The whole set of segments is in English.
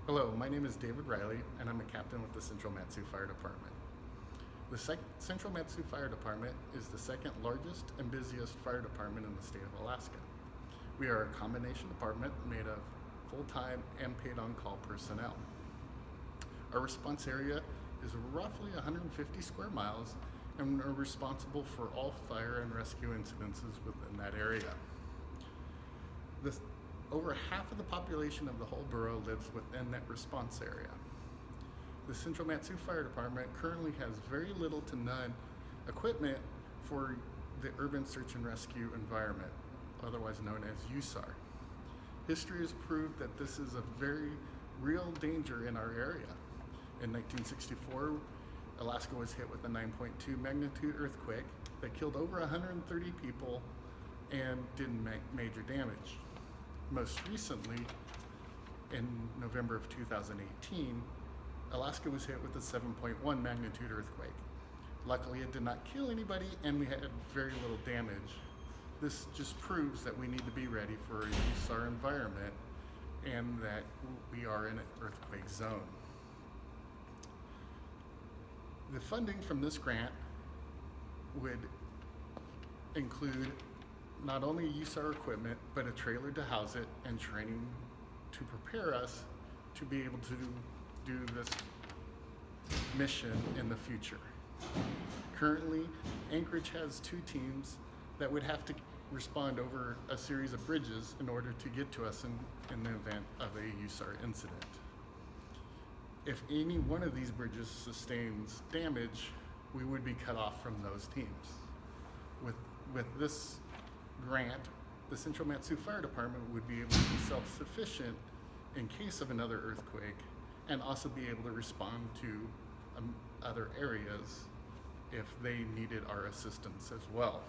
Hello, my name is David Riley, and I'm a captain with the Central Matsu Fire Department. The Central Matsu Fire Department is the second largest and busiest fire department in the state of Alaska. We are a combination department made of full-time and paid-on-call personnel. Our response area is roughly 150 square miles, and are responsible for all fire and rescue incidences within that area. Over half of the population of the whole borough lives within that response area. The Central Matsu Fire Department currently has very little to none equipment for the urban search and rescue environment, otherwise known as USAR. History has proved that this is a very real danger in our area. In 1964, Alaska was hit with a 9.2 magnitude earthquake that killed over 130 people and did major damage. Most recently, in November of 2018, Alaska was hit with a 7.1 magnitude earthquake. Luckily, it did not kill anybody, and we had very little damage. This just proves that we need to be ready for a USAR environment and that we are in an earthquake zone. The funding from this grant would include not only USAR equipment, but a trailer to house it and training to prepare us to be able to do this mission in the future. Currently, Anchorage has 2 teams that would have to respond over a series of bridges in order to get to us in the event of a USAR incident. If any one of these bridges sustains damage, we would be cut off from those teams. With this grant, the Central Matsu Fire Department would be able to be self-sufficient in case of another earthquake, and also be able to respond to other areas if they needed our assistance as well.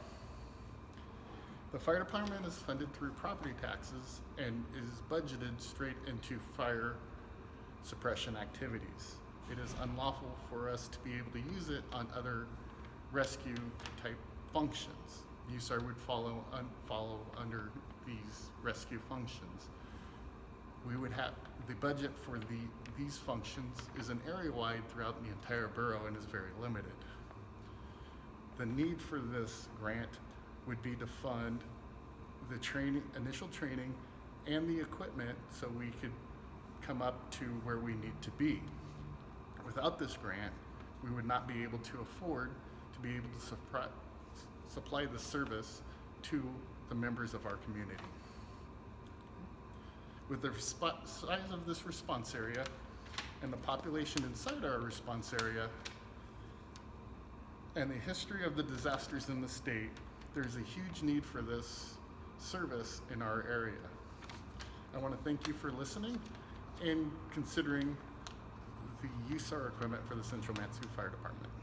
The fire department is funded through property taxes and is budgeted straight into fire suppression activities. It is unlawful for us to be able to use it on other rescue type functions. USAR would follow under these rescue functions. We would have the budget for these functions is an area-wide throughout the entire borough and is very limited. The need for this grant would be to fund the initial training and the equipment so we could come up to where we need to be. Without this grant, we would not be able to afford to be able to supply the service to the members of our community. With the size of this response area and the population inside our response area and the history of the disasters in the state, there's a huge need for this service in our area. I want to thank you for listening and considering the USAR equipment for the Central Matsu Fire Department.